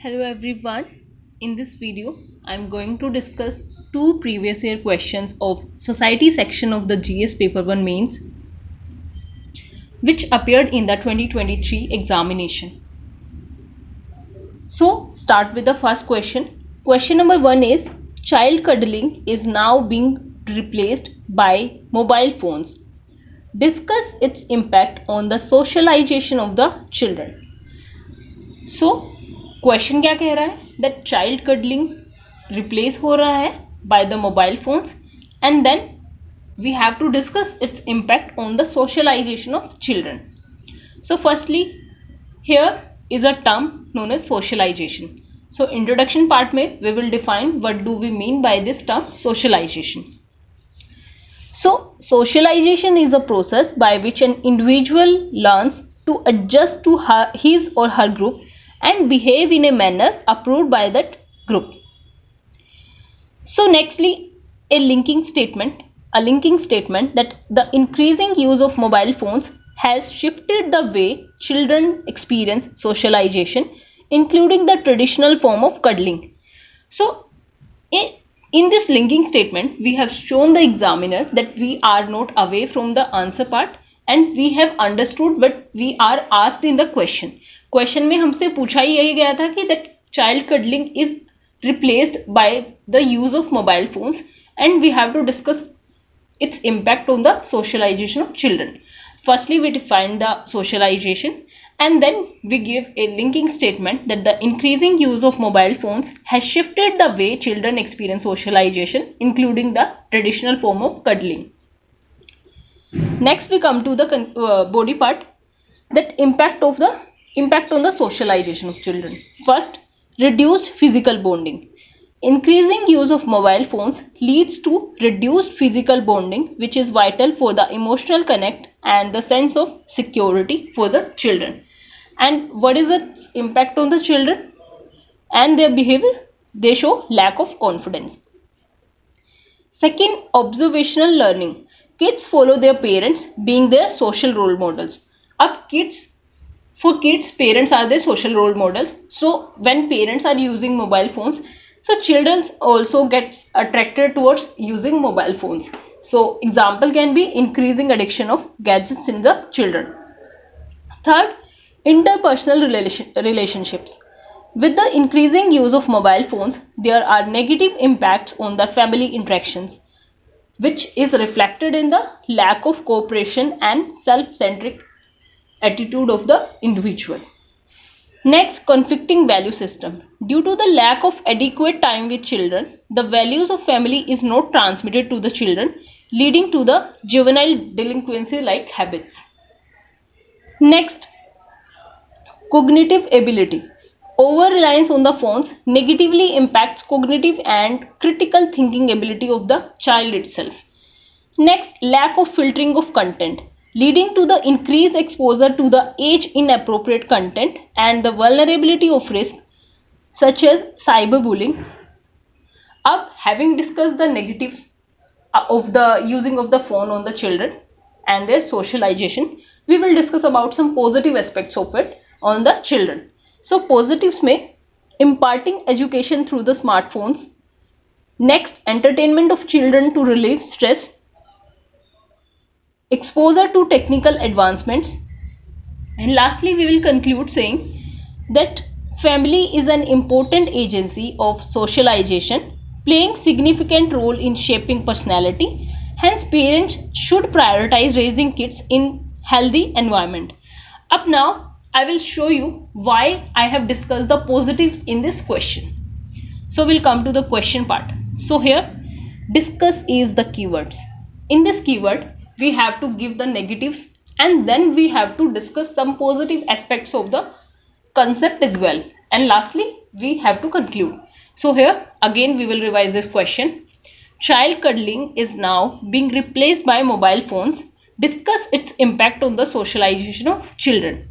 Hello everyone. In this video, I am going to discuss two previous year questions of society section of the GS paper 1 mains which appeared in the 2023 examination. So, start with the first question. Question number 1 is child cuddling is now being replaced by mobile phones. Discuss its impact on the socialization of the children. So question क्या कह रहा है that child cuddling replace हो रहा है by the mobile phones and then we have to discuss its impact on the socialization of children. So firstly here is a term known as socialization. So introduction part में we will define what do we mean by this term socialization. So, socialization is a process by which an individual learns to adjust to his or her group and behave in a manner approved by that group. So, nextly, a linking statement that the increasing use of mobile phones has shifted the way children experience socialization, including the traditional form of cuddling. So, in this linking statement, we have shown the examiner that we are not away from the answer part and we have understood what we are asked in the question. Question में हमसे पूछा ही यही गया था कि that child cuddling is replaced by the use of mobile phones and we have to discuss its impact on the socialization of children. Firstly, we define the socialization and then we give a linking statement that the increasing use of mobile phones has shifted the way children experience socialization, including the traditional form of cuddling. Next, we come to the body part, that impact on the socialization of children. First, reduced physical bonding. Increasing use of mobile phones leads to reduced physical bonding, which is vital for the emotional connect and the sense of security for the children. And what is its impact on the children and their behavior? They show lack of confidence. Second, observational learning. Kids follow their parents, being their social role models. For kids, parents are their social role models. So when parents are using mobile phones, so children also get attracted towards using mobile phones. So example can be increasing addiction of gadgets in the children. Third, interpersonal relationships. With the increasing use of mobile phones, there are negative impacts on the family interactions, which is reflected in the lack of cooperation and self-centric attitude of the individual. Next, conflicting value system. Due to the lack of adequate time with children, the values of family is not transmitted to the children, leading to the juvenile delinquency like habits. Next, cognitive ability. Over-reliance on the phones negatively impacts cognitive and critical thinking ability of the child itself. Next, lack of filtering of content, leading to the increased exposure to the age inappropriate content and the vulnerability of risk such as cyberbullying. Up, having discussed the negatives of the using of the phone on the children and their socialization, we will discuss about some positive aspects of it on the children. So positives may imparting education through the smartphones. Next, entertainment of children to relieve stress. Exposure to technical advancements. And lastly, we will conclude saying that family is an important agency of socialization, playing significant role in shaping personality. Hence, parents should prioritize raising kids in healthy environment. Up now, I will show you why I have discussed the positives in this question. So we'll come to the question part. So here, discuss is the keywords. In this keyword, we have to give the negatives and then we have to discuss some positive aspects of the concept as well. And lastly, we have to conclude. So here, again, we will revise this question. Child cuddling is now being replaced by mobile phones. Discuss its impact on the socialization of children.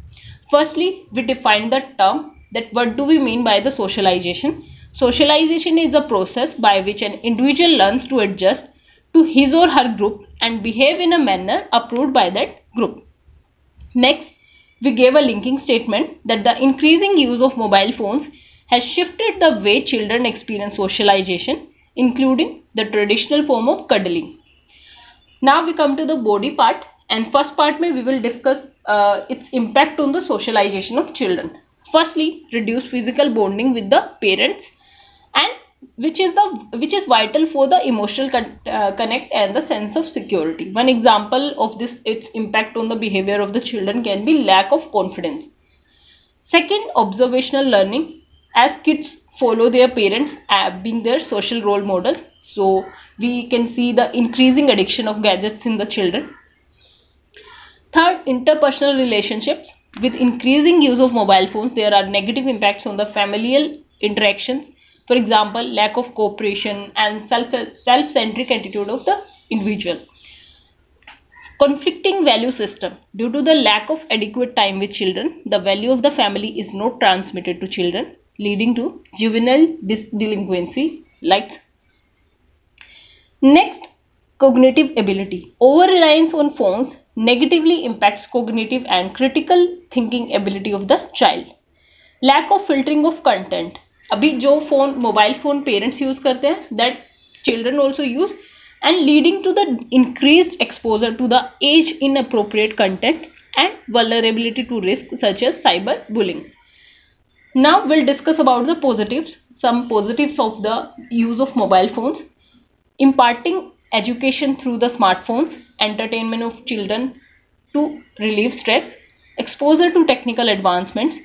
Firstly, we define the term that what do we mean by the socialization. Socialization is a process by which an individual learns to adjust to his or her group and behave in a manner approved by that group. Next, we gave a linking statement that the increasing use of mobile phones has shifted the way children experience socialization, including the traditional form of cuddling. Now we come to the body part, and first part mein we will discuss its impact on the socialization of children. Firstly, reduce physical bonding with the parents, and which is vital for the emotional connect and the sense of security. One example of this, its impact on the behavior of the children, can be lack of confidence. Second, observational learning, as kids follow their parents being their social role models, so we can see the increasing addiction of gadgets in the children. Third, interpersonal relationships. With increasing use of mobile phones, there are negative impacts on the familial interactions. For example, lack of cooperation and self-centric attitude of the individual. Conflicting value system. Due to the lack of adequate time with children, the value of the family is not transmitted to children, leading to juvenile delinquency. Next, cognitive ability. Over-reliance on phones negatively impacts cognitive and critical thinking ability of the child. Lack of filtering of content. अभी जो phone mobile phone parents use करते हैं, that children also use, and leading to the increased exposure to the age inappropriate content and vulnerability to risk such as cyber bullying. Now we'll discuss about the positives, some positives of the use of mobile phones. Imparting education through the smartphones, entertainment of children to relieve stress, exposure to technical advancements.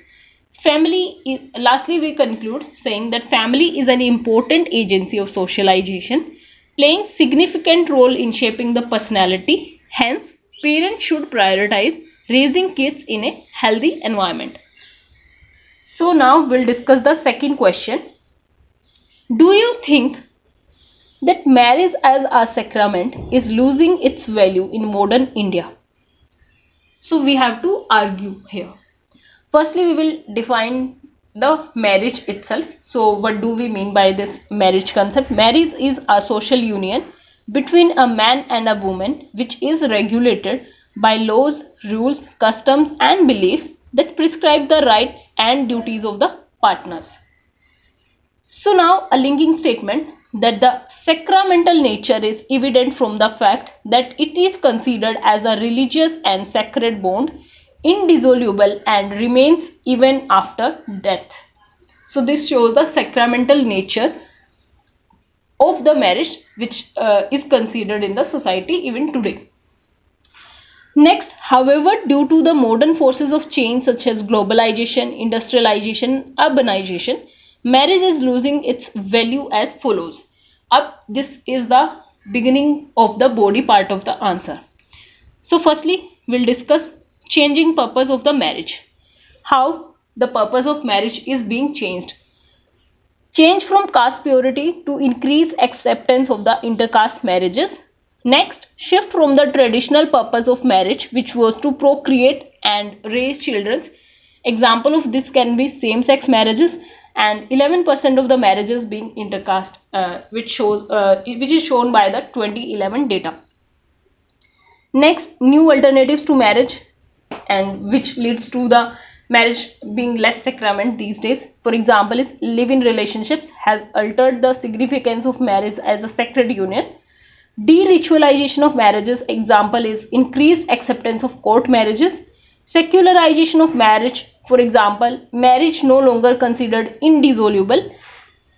Lastly, we conclude saying that family is an important agency of socialization, playing significant role in shaping the personality. Hence, parents should prioritize raising kids in a healthy environment. So now we'll discuss the second question. Do you think that marriage as a sacrament is losing its value in modern India? So we have to argue here. Firstly, we will define the marriage itself. So what do we mean by this marriage concept? Marriage is a social union between a man and a woman which is regulated by laws, rules, customs and beliefs that prescribe the rights and duties of the partners. So now a linking statement, that the sacramental nature is evident from the fact that it is considered as a religious and sacred bond, indissoluble and remains even after death. So this shows the sacramental nature of the marriage which is considered in the society even today. Next, however, due to the modern forces of change such as globalization, industrialization, urbanization, marriage is losing its value as follows. Up, this is the beginning of the body part of the answer. So firstly, we'll discuss changing purpose of the marriage. How the purpose of marriage is being changed. Change from caste purity to increase acceptance of the intercaste marriages. Next, shift from the traditional purpose of marriage, which was to procreate and raise children. Example of this can be same-sex marriages, and 11% of the marriages being intercaste, which is shown by the 2011 data. Next, new alternatives to marriage, and which leads to the marriage being less sacrament these days. For example, is live-in relationships has altered the significance of marriage as a sacred union. De-ritualization of marriages, example is increased acceptance of court marriages. Secularization of marriage, for example, marriage no longer considered indissoluble.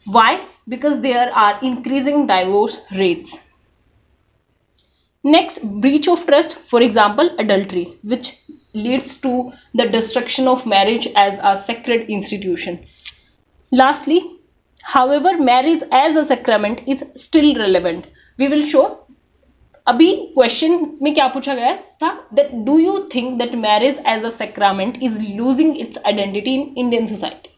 Why? Because there are increasing divorce rates. Next, breach of trust, for example, adultery, which leads to the destruction of marriage as a sacred institution. Lastly, however, marriage as a sacrament is still relevant. We will show. अभी question में क्या पूछा गया था, that do you think that marriage as a sacrament is losing its identity in Indian society?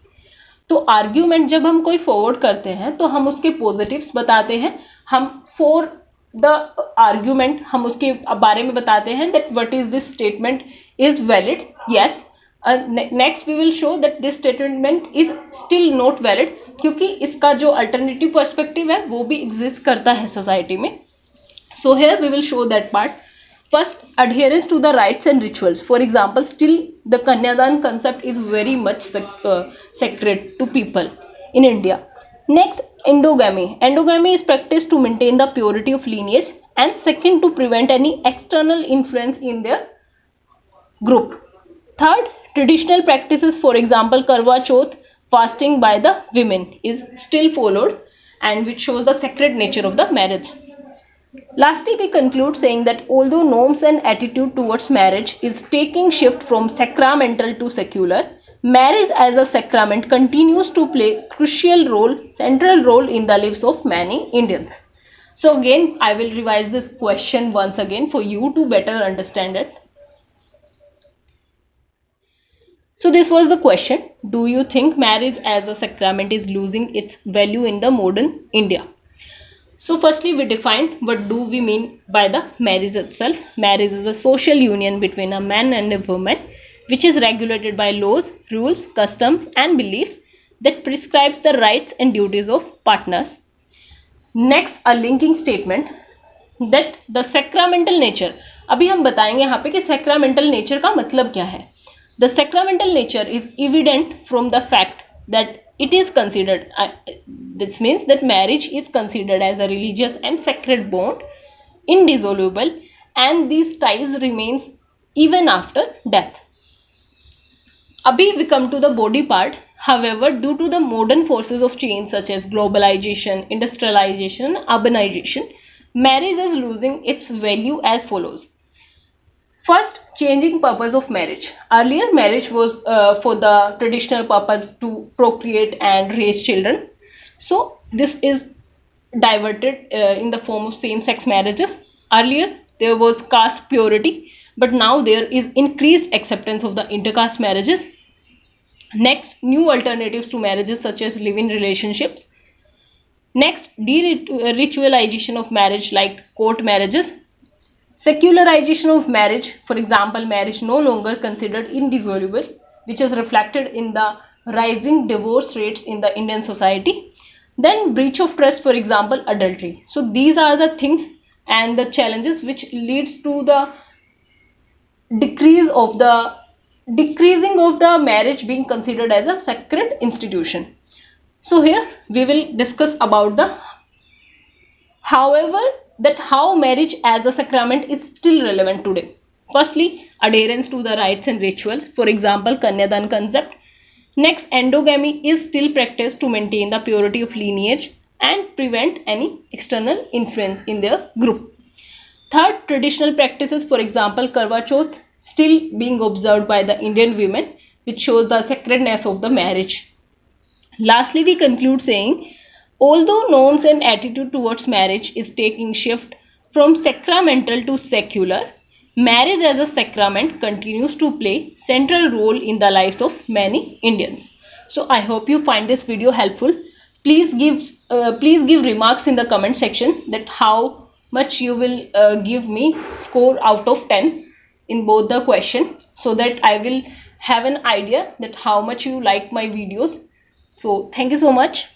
तो argument जब हम कोई फॉरवर्ड करते हैं तो हम उसके पॉजिटिव्स बताते हैं, हम फॉर द आर्ग्यूमेंट हम उसके बारे में बताते हैं that what is this statement is valid. Yes, next we will show that this statement is still not valid, क्योंकि इसका जो अल्टरनेटिव पर्सपेक्टिव है वो भी एग्जिस्ट करता है सोसाइटी में. So here we will show that part. First, adherence to the rites and rituals. For example, still the Kanyadan concept is very much sacred to people in India. Next, endogamy. Endogamy is practiced to maintain the purity of lineage, and second, to prevent any external influence in their group. Third, traditional practices, for example, Karwa Chauth, fasting by the women, is still followed, and which shows the sacred nature of the marriage. Lastly, we conclude saying that although norms and attitude towards marriage is taking shift from sacramental to secular, marriage as a sacrament continues to play central role in the lives of many Indians. So again, I will revise this question once again for you to better understand it. So this was the question: do you think marriage as a sacrament is losing its value in the modern India? So firstly, we defined what do we mean by the marriage itself. Marriage is a social union between a man and a woman, which is regulated by laws, rules, customs and beliefs that prescribes the rights and duties of partners. Next, a linking statement that the sacramental nature. अभी हम बताएंगे यहाँ पे कि sacramental nature का मतलब क्या है. The sacramental nature is evident from the fact that it is considered, this means that marriage is considered as a religious and sacred bond, indissoluble, and these ties remains even after death. Abhi we come to the body part. However, due to the modern forces of change such as globalization, industrialization, urbanization, marriage is losing its value as follows. First, changing purpose of marriage. Earlier, marriage was for the traditional purpose to procreate and raise children. So, this is diverted in the form of same-sex marriages. Earlier, there was caste purity, but now there is increased acceptance of the intercaste marriages. Next, new alternatives to marriages such as live-in relationships. Next, de-ritualization of marriage like court marriages. Secularization of marriage, for example, marriage no longer considered indissoluble, which is reflected in the rising divorce rates in the Indian society. Then breach of trust, for example, adultery. So these are the things and the challenges which leads to the decreasing of the marriage being considered as a sacred institution. So here we will discuss about how marriage as a sacrament is still relevant today. Firstly, adherence to the rites and rituals, for example, Kanyadan concept. Next, endogamy is still practiced to maintain the purity of lineage and prevent any external influence in their group. Third, traditional practices, for example, Karwa Chauth, still being observed by the Indian women, which shows the sacredness of the marriage. Lastly, we conclude saying, although norms and attitude towards marriage is taking shift from sacramental to secular, marriage as a sacrament continues to play central role in the lives of many Indians. So I hope you find this video helpful. Please give remarks in the comment section that how much you will give me score out of 10 in both the question, so that I will have an idea that how much you like my videos. So thank you so much.